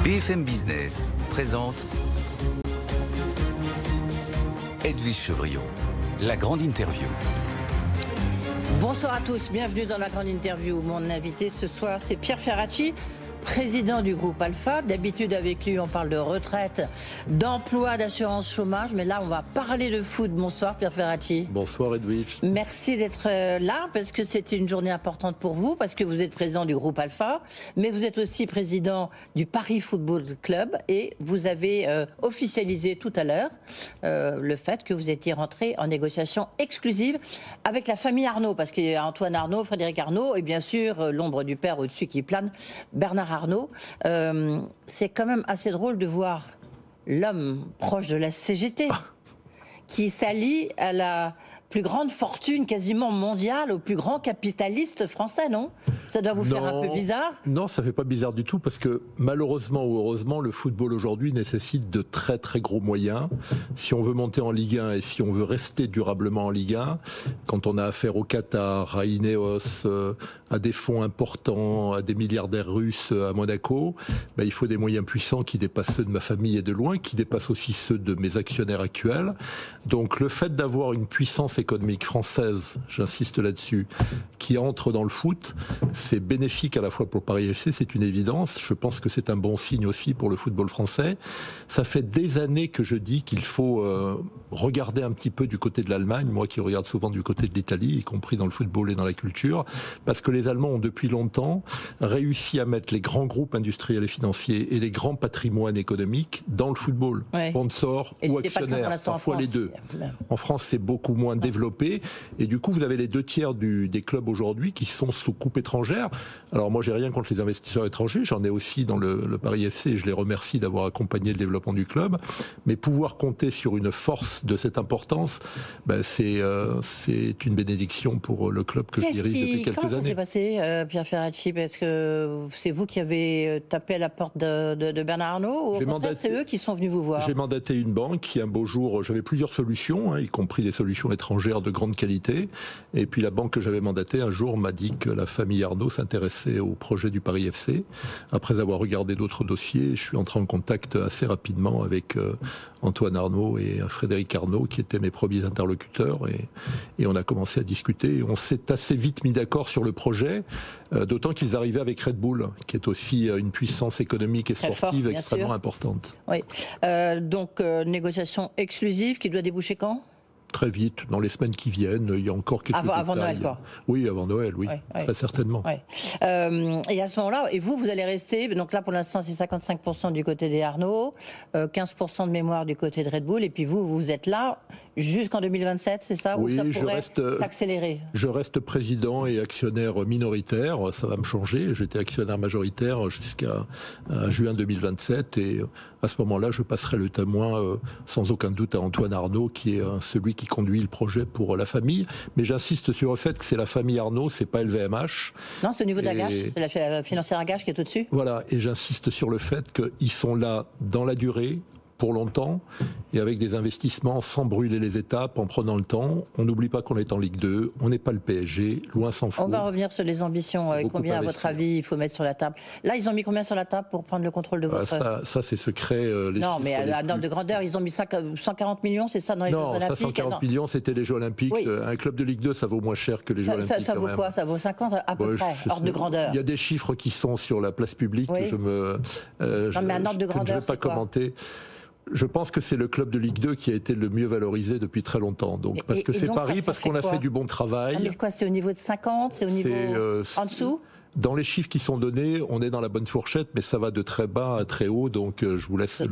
BFM Business présente Edwige Chevrillon, la grande interview. Bonsoir à tous, bienvenue dans la grande interview. Mon invité ce soir, c'est Pierre Ferracci, président du groupe Alpha. D'habitude, avec lui, on parle de retraite, d'emploi, d'assurance chômage. Mais là, on va parler de foot. Bonsoir, Pierre Ferracci. Bonsoir, Edwige. Merci d'être là, parce que c'était une journée importante pour vous, parce que vous êtes président du groupe Alpha, mais vous êtes aussi président du Paris Football Club, et vous avez officialisé tout à l'heure le fait que vous étiez rentré en négociation exclusive avec la famille Arnault, parce qu'il y a Antoine Arnault, Frédéric Arnault, et bien sûr, l'ombre du père au-dessus qui plane, Bernard Arnault. C'est quand même assez drôle de voir l'homme proche de la CGT qui s'allie à la plus grande fortune quasiment mondiale, au plus grand capitaliste français, non? Ça doit vous faire un peu bizarre? Non, ça fait pas bizarre du tout, parce que malheureusement ou heureusement, le football aujourd'hui nécessite de très très gros moyens. Si on veut monter en Ligue 1 et si on veut rester durablement en Ligue 1, quand on a affaire au Qatar, à Ineos, à des fonds importants, à des milliardaires russes à Monaco, ben, il faut des moyens puissants qui dépassent ceux de ma famille et de loin, qui dépassent aussi ceux de mes actionnaires actuels. Donc le fait d'avoir une puissance économique française, j'insiste là-dessus, qui entre dans le foot, c'est bénéfique à la fois pour Paris FC, c'est une évidence. Je pense que c'est un bon signe aussi pour le football français. Ça fait des années que je dis qu'il faut regarder un petit peu du côté de l'Allemagne, moi qui regarde souvent du côté de l'Italie, y compris dans le football et dans la culture, parce que les Allemands ont depuis longtemps réussi à mettre les grands groupes industriels et financiers et les grands patrimoines économiques dans le football, sponsors ou actionnaires, parfois les deux. En France, c'est beaucoup moins développé, et du coup, vous avez les 2/3 des clubs aujourd'hui qui sont sous coupe étrangère. Alors moi, j'ai rien contre les investisseurs étrangers, j'en ai aussi dans le Paris FC, et je les remercie d'avoir accompagné le développement du club, mais pouvoir compter sur une force de cette importance, ben c'est une bénédiction pour le club que je dirige depuis quelques années. Comment ça s'est passé, Pierre Ferracci? Parce que c'est vous qui avez tapé à la porte de Bernard Arnault, ou au contraire, c'est eux qui sont venus vous voir? J'ai mandaté une banque qui, un beau jour, j'avais plusieurs solutions, y compris des solutions étrangères de grande qualité, et puis la banque que j'avais mandatée un jour m'a dit que la famille Arnault s'intéressait au projet du Paris FC. Après avoir regardé d'autres dossiers, je suis entré en contact assez rapidement avec Antoine Arnault et Frédéric Arnault, qui étaient mes premiers interlocuteurs, et on a commencé à discuter. On s'est assez vite mis d'accord sur le projet, d'autant qu'ils arrivaient avec Red Bull, qui est aussi une puissance économique et sportive extrêmement importante. Oui. Donc, négociation exclusive qui doit déboucher quand? Très vite, dans les semaines qui viennent, il y a encore quelques détails. Avant Noël, quoi. Oui, avant Noël, oui, très certainement. Et à ce moment-là, et vous allez rester, donc là pour l'instant c'est 55% du côté des Arnault, 15% de mémoire du côté de Red Bull, et puis vous êtes là jusqu'en 2027, c'est ça? Oui, ou ça pourrait s'accélérer? Je reste président et actionnaire minoritaire, ça va me changer. J'étais actionnaire majoritaire jusqu'à juin 2027, et à ce moment-là, je passerai le témoin sans aucun doute à Antoine Arnault, qui est celui qui conduit le projet pour la famille. Mais j'insiste sur le fait que c'est la famille Arnault, c'est pas LVMH. Non, c'est au niveau d'Agache, c'est la financière Agache qui est au-dessus. Voilà, et j'insiste sur le fait qu'ils sont là dans la durée, pour longtemps, et avec des investissements sans brûler les étapes, en prenant le temps. On n'oublie pas qu'on est en Ligue 2, on n'est pas le PSG, loin s'en faut. On va revenir sur les ambitions. Combien, à votre avis, il faut mettre sur la table? Là, ils ont mis combien sur la table pour prendre le contrôle de votre... Ça c'est secret. Non, mais à l'ordre de grandeur, ils ont mis 140 millions, c'est ça, dans les Jeux Olympiques? Non, ça 140 millions, c'était les Jeux Olympiques. Oui. Un club de Ligue 2, ça vaut moins cher que les Jeux Olympiques. Ça vaut quoi? Ça vaut 50 à peu près, ordre de grandeur. Il y a des chiffres qui sont sur la place publique que je mais un ordre de grandeur, ne vais pas commenter. Je pense que c'est le club de Ligue 2 qui a été le mieux valorisé depuis très longtemps. Donc, parce que c'est Paris, parce qu'on a fait du bon travail. Mais quoi, c'est au niveau de 50? C'est au niveau en dessous? Dans les chiffres qui sont donnés, on est dans la bonne fourchette, mais ça va de très bas à très haut, donc je vous laisse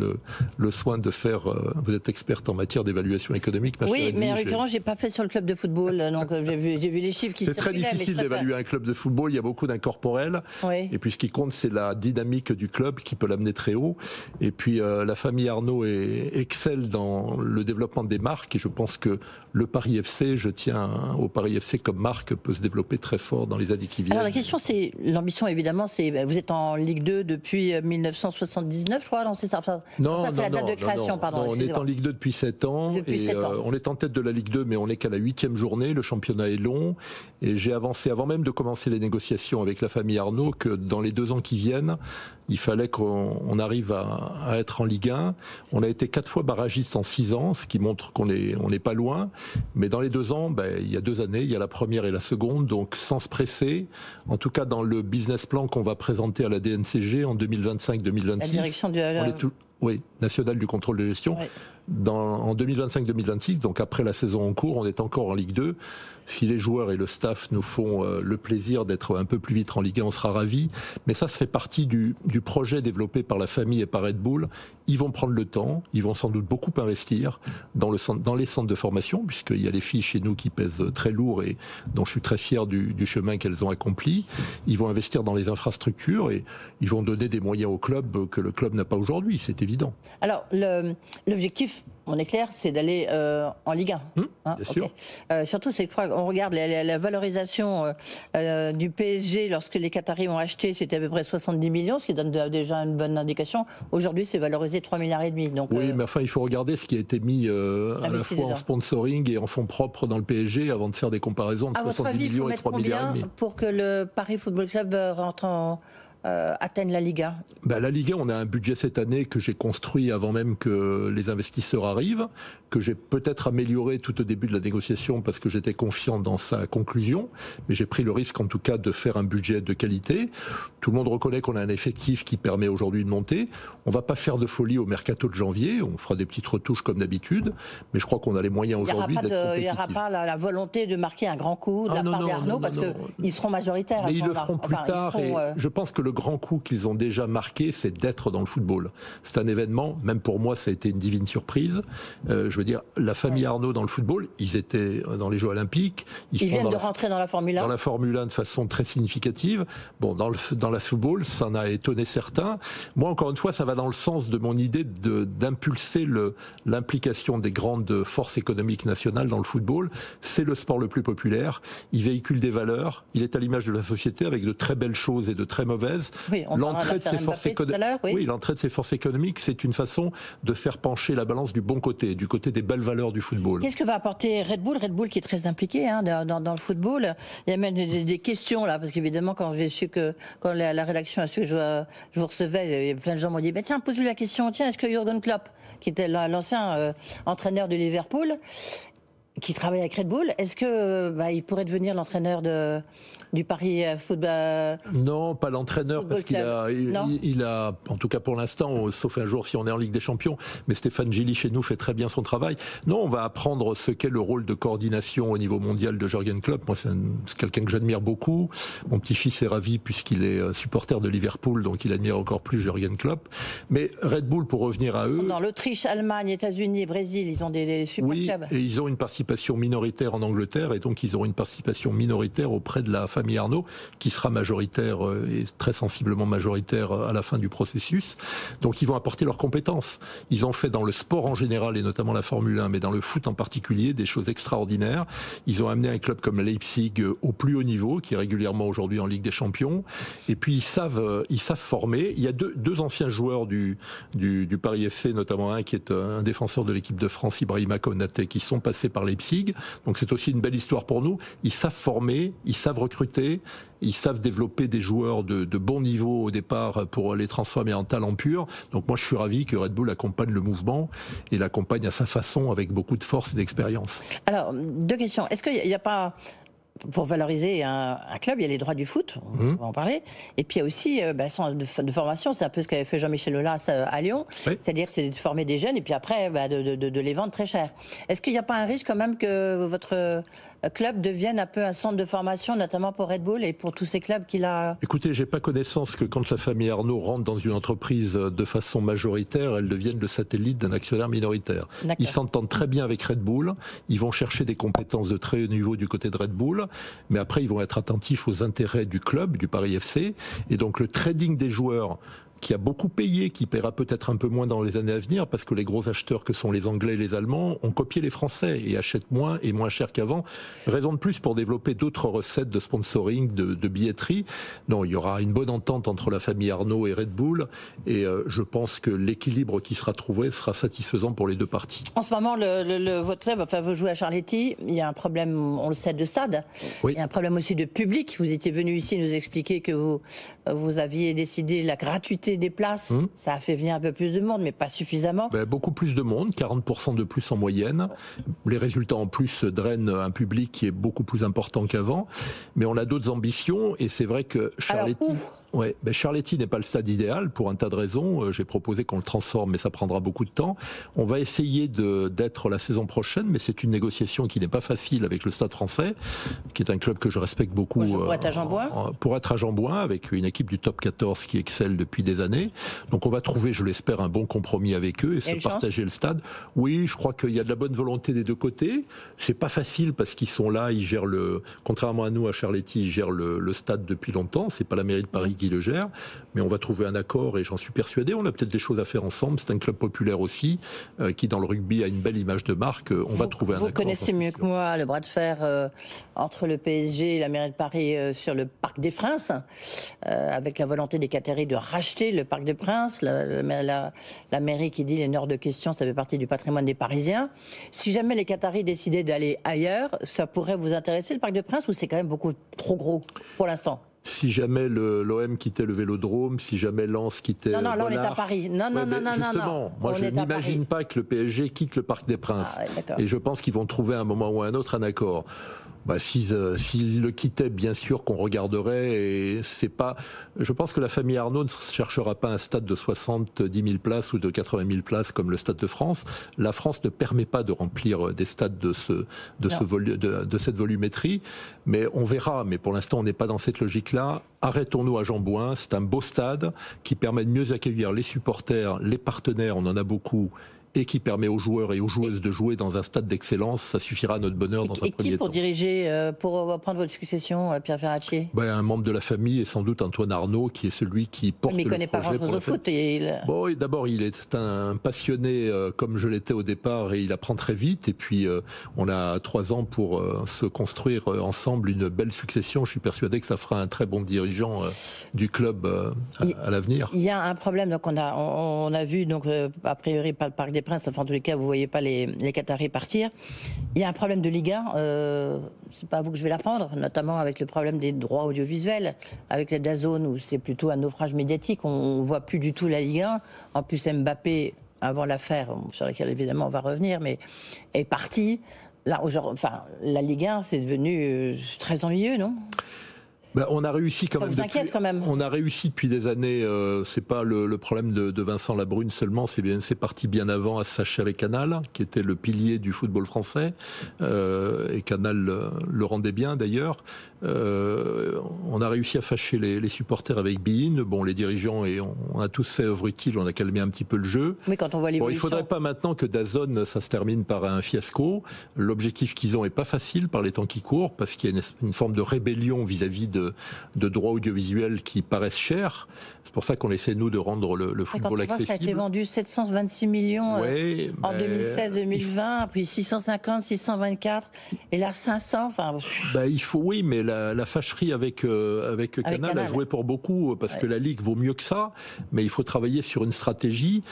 le soin de faire... vous êtes experte en matière d'évaluation économique, ma chère Edwige. Mais en l'occurrence, j'ai pas fait sur le club de football, donc j'ai vu les chiffres qui circulaient. C'est très difficile d'évaluer un club de football, il y a beaucoup d'incorporels, et puis ce qui compte, c'est la dynamique du club qui peut l'amener très haut. Et puis la famille Arnault excelle dans le développement des marques, et je pense que le Paris FC, je tiens au Paris FC comme marque, peut se développer très fort dans les années qui viennent. Alors la question, c'est l'ambition, évidemment, c'est vous êtes en Ligue 2 depuis 1979, je crois, non, c'est ça. Enfin, non, ça, c'est la date de création, pardon. Non, on est en Ligue 2 depuis 7 ans. On est en tête de la Ligue 2, mais on n'est qu'à la 8e journée. Le championnat est long. Et j'ai avancé, avant même de commencer les négociations avec la famille Arnault, que dans les 2 ans qui viennent, Il fallait qu'on arrive à être en Ligue 1. On a été 4 fois barragiste en 6 ans, ce qui montre qu'on n'est pas loin. Mais dans les 2 ans, il y a 2 années, il y a la première et la seconde, donc sans se presser. En tout cas, dans le business plan qu'on va présenter à la DNCG en 2025-2026. La direction oui, nationale du contrôle de gestion. Oui. En 2025-2026, donc après la saison en cours, on est encore en Ligue 2. Si les joueurs et le staff nous font le plaisir d'être un peu plus vite en Ligue 1, on sera ravis. Mais ça fait partie du projet développé par la famille et par Red Bull. Ils vont prendre le temps, ils vont sans doute beaucoup investir dans les centres de formation, puisqu'il y a les filles chez nous qui pèsent très lourd et dont je suis très fier du chemin qu'elles ont accompli. Ils vont investir dans les infrastructures et ils vont donner des moyens au club que le club n'a pas aujourd'hui, c'est évident. Alors, l'objectif, on est clair, c'est d'aller en Ligue 1. Bien sûr. Surtout, c'est qu'on regarde la valorisation du PSG lorsque les Qataris ont acheté, c'était à peu près 70 millions, ce qui donne déjà une bonne indication. Aujourd'hui, c'est valorisé 3,5 milliards. Donc, oui, mais enfin, il faut regarder ce qui a été mis à la fois en sponsoring et en fonds propres dans le PSG avant de faire des comparaisons de 70 millions et 3,5 milliards. Pour que le Paris Football Club rentre atteignent la Liga? La Liga, on a un budget cette année que j'ai construit avant même que les investisseurs arrivent, que j'ai peut-être amélioré tout au début de la négociation parce que j'étais confiant dans sa conclusion, mais j'ai pris le risque en tout cas de faire un budget de qualité. Tout le monde reconnaît qu'on a un effectif qui permet aujourd'hui de monter. On ne va pas faire de folie au mercato de janvier, on fera des petites retouches comme d'habitude, mais je crois qu'on a les moyens aujourd'hui d'être compétitifs. Il n'y aura pas la volonté de marquer un grand coup de la part d'Arnaud parce qu'ils seront majoritaires. Mais ils le feront plus tard et je pense que le grand coup qu'ils ont déjà marqué, c'est d'être dans le football. C'est un événement, même pour moi, ça a été une divine surprise. Je veux dire, la famille Arnaud dans le football, ils étaient dans les Jeux Olympiques. Ils viennent de rentrer dans la Formule 1. Dans la Formule 1 de façon très significative. Bon, dans la football, ça en a étonné certains. Moi, encore une fois, ça va dans le sens de mon idée d'impulser l'implication des grandes forces économiques nationales dans le football. C'est le sport le plus populaire. Il véhicule des valeurs. Il est à l'image de la société avec de très belles choses et de très mauvaises. Oui, l'entrée de ces forces économiques, c'est une façon de faire pencher la balance du bon côté, du côté des belles valeurs du football. Qu'est-ce que va apporter Red Bull? Red Bull qui est très impliqué dans le football. Il y a même des questions là, parce qu'évidemment quand j'ai su quand la rédaction a su que je vous recevais, il y a plein de gens m'ont dit tiens, pose-lui la question, tiens, est-ce que Jürgen Klopp, qui était l'ancien entraîneur de Liverpool, qui travaille avec Red Bull, est-ce que il pourrait devenir l'entraîneur du Paris Football? Non, pas l'entraîneur, parce qu'il a, en tout cas pour l'instant, sauf un jour si on est en Ligue des Champions, mais Stéphane Gilly chez nous fait très bien son travail. Non, on va apprendre ce qu'est le rôle de coordination au niveau mondial de Jürgen Klopp. Moi, c'est quelqu'un que j'admire beaucoup. Mon petit-fils est ravi puisqu'il est supporter de Liverpool, donc il admire encore plus Jürgen Klopp. Mais Red Bull, pour revenir à eux... Dans l'Autriche, Allemagne, États-Unis, Brésil, ils ont des super clubs. Et ils ont une participation minoritaire en Angleterre, et donc ils auront une participation minoritaire auprès de la famille Arnaud, qui sera majoritaire et très sensiblement majoritaire à la fin du processus. Donc ils vont apporter leurs compétences. Ils ont fait dans le sport en général, et notamment la Formule 1, mais dans le foot en particulier, des choses extraordinaires. Ils ont amené un club comme Leipzig au plus haut niveau, qui est régulièrement aujourd'hui en Ligue des Champions. Et puis ils savent former. Il y a deux anciens joueurs du Paris FC, notamment un qui est un défenseur de l'équipe de France, Ibrahima Konaté, qui sont passés par Leipzig. Donc c'est aussi une belle histoire pour nous. Ils savent former, ils savent recruter, ils savent développer des joueurs de bon niveau au départ pour les transformer en talent pur. Donc moi je suis ravi que Red Bull accompagne le mouvement et l'accompagne à sa façon avec beaucoup de force et d'expérience. Alors, deux questions. Est-ce qu'il n'y a pas... Pour valoriser un club, il y a les droits du foot, on va en parler. Et puis il y a aussi centre de formation, c'est un peu ce qu'avait fait Jean-Michel Aulas à Lyon. Oui. C'est-à-dire c'est de former des jeunes et puis après de les vendre très cher. Est-ce qu'il n'y a pas un risque quand même que votre club devienne un peu un centre de formation, notamment pour Red Bull et pour tous ces clubs qu'il a? Écoutez, j'ai pas connaissance que quand la famille Arnaud rentre dans une entreprise de façon majoritaire, elle devienne le satellite d'un actionnaire minoritaire. Ils s'entendent très bien avec Red Bull, ils vont chercher des compétences de très haut niveau du côté de Red Bull, mais après ils vont être attentifs aux intérêts du club, du Paris FC, et donc le trading des joueurs, qui a beaucoup payé, qui paiera peut-être un peu moins dans les années à venir, parce que les gros acheteurs que sont les Anglais et les Allemands ont copié les Français et achètent moins et moins cher qu'avant. Raison de plus pour développer d'autres recettes de sponsoring, de billetterie. Non, il y aura une bonne entente entre la famille Arnaud et Red Bull, et je pense que l'équilibre qui sera trouvé sera satisfaisant pour les deux parties. En ce moment, votre club, vous jouez à Charletti, il y a un problème, on le sait, de stade. Oui. Il y a un problème aussi de public. Vous étiez venu ici nous expliquer que vous aviez décidé la gratuité rajouté des places, ça a fait venir un peu plus de monde, mais pas suffisamment. Beaucoup plus de monde, 40% de plus en moyenne. Les résultats en plus drainent un public qui est beaucoup plus important qu'avant. Mais on a d'autres ambitions et c'est vrai que Charletti n'est pas le stade idéal pour un tas de raisons. J'ai proposé qu'on le transforme, mais ça prendra beaucoup de temps. On va essayer d'être la saison prochaine, mais c'est une négociation qui n'est pas facile avec le Stade Français, qui est un club que je respecte beaucoup. Pour être à Jean-Bouin pour être à Jean-Bouin, avec une équipe du top 14 qui excelle depuis des années. Donc on va trouver, je l'espère, un bon compromis avec eux et se partager le stade. Oui, je crois qu'il y a de la bonne volonté des deux côtés. C'est pas facile parce qu'ils sont là, ils gèrent contrairement à nous, à Charletti, ils gèrent le stade depuis longtemps. C'est pas la mairie de Paris qui le gère, mais on va trouver un accord et j'en suis persuadé. On a peut-être des choses à faire ensemble. C'est un club populaire aussi, qui dans le rugby a une belle image de marque. On va trouver un accord. Vous connaissez mieux que moi le bras de fer entre le PSG et la mairie de Paris sur le Parc des Princes, avec la volonté des Qataris de racheter le Parc des Princes, la mairie qui dit les heures de question, ça fait partie du patrimoine des Parisiens. Si jamais les Qataris décidaient d'aller ailleurs, ça pourrait vous intéresser le Parc des Princes ou c'est quand même beaucoup trop gros pour l'instant? Si jamais l'OM quittait le Vélodrome, si jamais Lens quittait Non, là on est à Paris. Non. Moi je n'imagine pas que le PSG quitte le Parc des Princes. Et je pense qu'ils vont trouver à un moment ou à un autre un accord. S'il le quittait, bien sûr qu'on regarderait. Et c'est pas. Je pense que la famille Arnaud ne cherchera pas un stade de 70 000 places ou de 80 000 places comme le Stade de France. La France ne permet pas de remplir des stades de cette volumétrie. Mais on verra. Mais pour l'instant, on n'est pas dans cette logique-là. Arrêtons-nous à Jean-Bouin. C'est un beau stade qui permet de mieux accueillir les supporters, les partenaires. On en a beaucoup. Et qui permet aux joueurs et aux joueuses de jouer dans un stade d'excellence, ça suffira à notre bonheur dans un premier temps. Et qui pour diriger, pour prendre votre succession, Pierre Ferracci? Un membre de la famille et sans doute Antoine Arnaud, qui est celui qui porte le projet. Mais il ne connaît pas grand-chose au foot. D'abord, il est un passionné comme je l'étais au départ et il apprend très vite. Et puis, on a 3 ans pour se construire ensemble une belle succession. Je suis persuadé que ça fera un très bon dirigeant du club à l'avenir. Il y a un problème. Donc on a vu, donc, a priori, pas le Parc des Princes, enfin en tous les cas vous ne voyez pas les Qataris partir. Il y a un problème de Ligue 1, c'est pas à vous que je vais l'apprendre, notamment avec le problème des droits audiovisuels, avec les DAZN où c'est plutôt un naufrage médiatique, on ne voit plus du tout la Ligue 1. En plus Mbappé, avant l'affaire, sur laquelle évidemment on va revenir, mais est parti. Là, la Ligue 1 c'est devenu très ennuyeux, non ? On a réussi quand même. Ça vous inquiète quand même. On a réussi depuis des années. C'est pas le problème de Vincent Labrune seulement. C'est parti bien avant à se fâcher avec Canal, qui était le pilier du football français. Et Canal le rendait bien d'ailleurs. On a réussi à fâcher les supporters avec beIN. Bon, les dirigeants et on a tous fait œuvre utile. On a calmé un petit peu le jeu. Mais quand on voit l'évolution. Il faudrait pas maintenant que DAZN ça se termine par un fiasco. L'objectif qu'ils ont est pas facile par les temps qui courent parce qu'il y a une forme de rébellion vis-à-vis de droits audiovisuels qui paraissent chers. C'est pour ça qu'on essaie, nous, de rendre le football accessible. Ça a été vendu 726 millions en 2016-2020, puis 650, 624, et là 500. Il faut, oui, mais la fâcherie avec Canal a joué pour beaucoup, parce que la Ligue vaut mieux que ça, mais il faut travailler sur une stratégie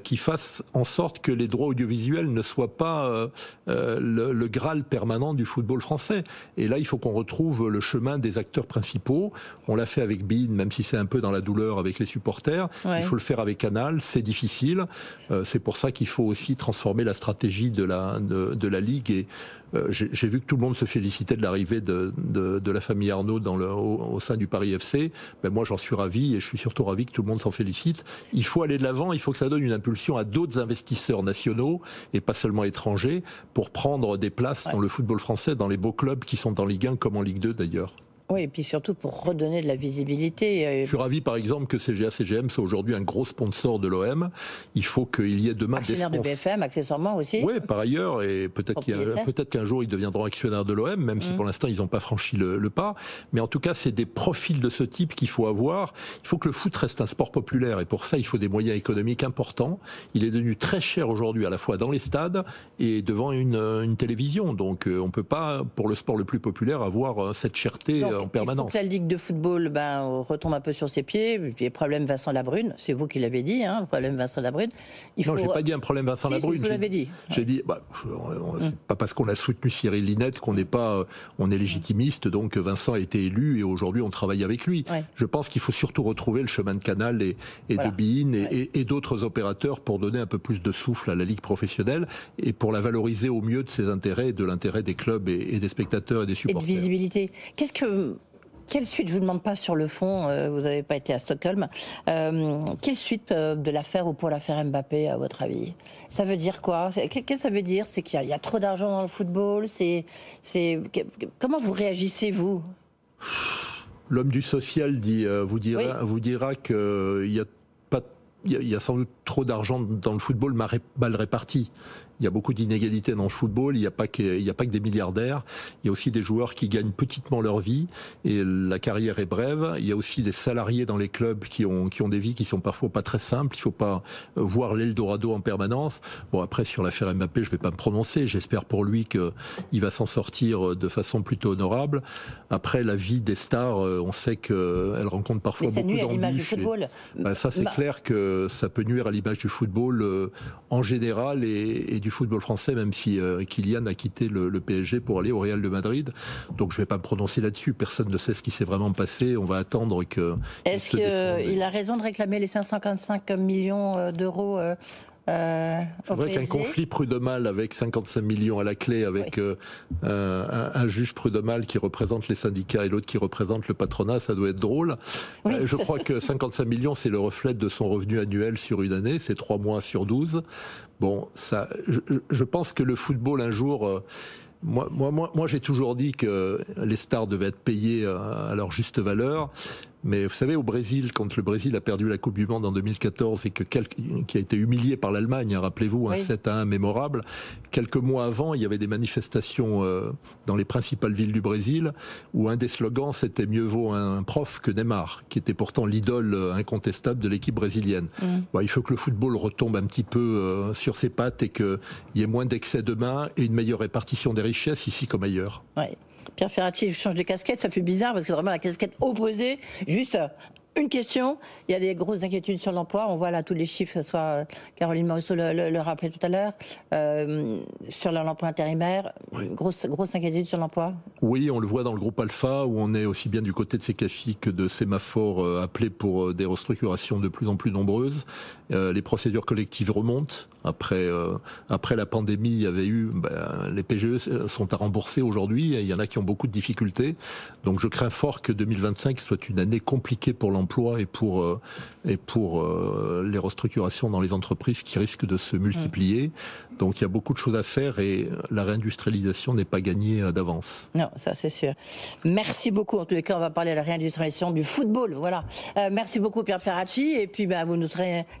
qui fasse en sorte que les droits audiovisuels ne soient pas le Graal permanent du football français. Et là, il faut qu'on retrouve le chemin des acteurs principaux. On l'a fait avec beIN, même si c'est un peu dans la douleur avec les supporters. Ouais. Il faut le faire avec Canal, c'est difficile. C'est pour ça qu'il faut aussi transformer la stratégie de la Ligue. Et j'ai vu que tout le monde se félicitait de l'arrivée de la famille Arnaud au sein du Paris FC. Moi, j'en suis ravi et je suis surtout ravi que tout le monde s'en félicite. Il faut aller de l'avant, il faut que ça donne une impulsion à d'autres investisseurs nationaux et pas seulement étrangers pour prendre des places dans le football français, dans les beaux clubs qui sont en Ligue 1 comme en Ligue 2 d'ailleurs. Oui, et puis surtout pour redonner de la visibilité. Je suis ravi, par exemple, que CGA-CGM soit aujourd'hui un gros sponsor de l'OM. Il faut qu'il y ait demain actionnaire de BFM, accessoirement aussi. Oui, par ailleurs, et peut-être qu'un jour ils deviendront actionnaires de l'OM, même si pour l'instant ils n'ont pas franchi le pas. Mais en tout cas, c'est des profils de ce type qu'il faut avoir. Il faut que le foot reste un sport populaire, et pour ça, il faut des moyens économiques importants. Il est devenu très cher aujourd'hui, à la fois dans les stades et devant une télévision. Donc, on ne peut pas, pour le sport le plus populaire, avoir cette cherté. en permanence. Il faut que la Ligue de football retombe un peu sur ses pieds. Les problèmes Vincent Labrune, c'est vous qui l'avez dit, le problème Vincent Labrune. Non, je n'ai pas dit un problème Vincent Labrune. Si, vous l'avez dit. J'ai dit, c'est pas parce qu'on a soutenu Cyril Linette qu'on n'est pas, on est légitimiste. Donc Vincent a été élu et aujourd'hui on travaille avec lui. Ouais. Je pense qu'il faut surtout retrouver le chemin de Canal et de Bein et d'autres opérateurs pour donner un peu plus de souffle à la Ligue professionnelle et pour la valoriser au mieux de ses intérêts et de l'intérêt des clubs et des spectateurs et des supporters. Et de visibilité. Quelle suite, je ne vous demande pas sur le fond, vous n'avez pas été à Stockholm, quelle suite de l'affaire ou pour l'affaire Mbappé, à votre avis? Ça veut dire quoi? Qu'est-ce que ça veut dire? C'est qu'il y a trop d'argent dans le football? Comment vous réagissez, vous? L'homme du social vous dira qu'il y a sans doute trop d'argent dans le football mal réparti. Il y a beaucoup d'inégalités dans le football, il n'y a pas que des milliardaires, il y a aussi des joueurs qui gagnent petitement leur vie et la carrière est brève. Il y a aussi des salariés dans les clubs qui ont des vies qui sont parfois pas très simples, il ne faut pas voir l'Eldorado en permanence. Bon, après sur l'affaire Mbappé, je ne vais pas me prononcer, j'espère pour lui qu'il va s'en sortir de façon plutôt honorable. Après, la vie des stars, on sait qu'elles rencontrent parfois beaucoup d'embûches. Ça nuit à l'image du football. Ça c'est clair que ça peut nuire à l'image du football en général et du football français, même si Kylian a quitté le PSG pour aller au Real de Madrid. Donc je ne vais pas me prononcer là-dessus. Personne ne sait ce qui s'est vraiment passé. On va attendre que... Est-ce qu'il a raison de réclamer les 555 millions d'euros c'est vrai qu'un conflit prud'homal avec 55 millions à la clé, avec un juge prud'homal qui représente les syndicats et l'autre qui représente le patronat, ça doit être drôle. Oui, je crois que 55 millions, c'est le reflet de son revenu annuel sur une année, c'est 3 mois sur 12. Bon, je pense que le football, un jour... Moi, j'ai toujours dit que les stars devaient être payées à leur juste valeur. Mais vous savez, au Brésil, quand le Brésil a perdu la Coupe du Monde en 2014 et qui a été humilié par l'Allemagne, rappelez-vous, un 7-1 mémorable, quelques mois avant, il y avait des manifestations dans les principales villes du Brésil où un des slogans, c'était « Mieux vaut un prof que Neymar », qui était pourtant l'idole incontestable de l'équipe brésilienne. Bon, il faut que le football retombe un petit peu sur ses pattes et qu'il y ait moins d'excès de main et une meilleure répartition des richesses ici comme ailleurs. Ouais. Pierre Ferracci, je change de casquette, ça fait bizarre parce que vraiment la casquette opposée. Juste une question, il y a des grosses inquiétudes sur l'emploi, on voit là tous les chiffres, que ce soit Caroline Morisseau le rappelait tout à l'heure, sur l'emploi intérimaire, grosse inquiétude sur l'emploi? Oui, on le voit dans le groupe Alpha où on est aussi bien du côté de Secafi que de Sémaphore appelés pour des restructurations de plus en plus nombreuses. Les procédures collectives remontent. Après la pandémie, il y avait eu les PGE sont à rembourser aujourd'hui. Il y en a qui ont beaucoup de difficultés. Donc je crains fort que 2025 soit une année compliquée pour l'emploi et pour les restructurations dans les entreprises qui risquent de se multiplier. Donc il y a beaucoup de choses à faire et la réindustrialisation n'est pas gagnée d'avance. Non, ça c'est sûr. Merci beaucoup. En tous les cas, on va parler de la réindustrialisation du football. Voilà. Merci beaucoup Pierre Ferracci et puis vous nous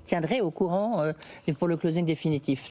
tiendrez au courant pour le closing définitif.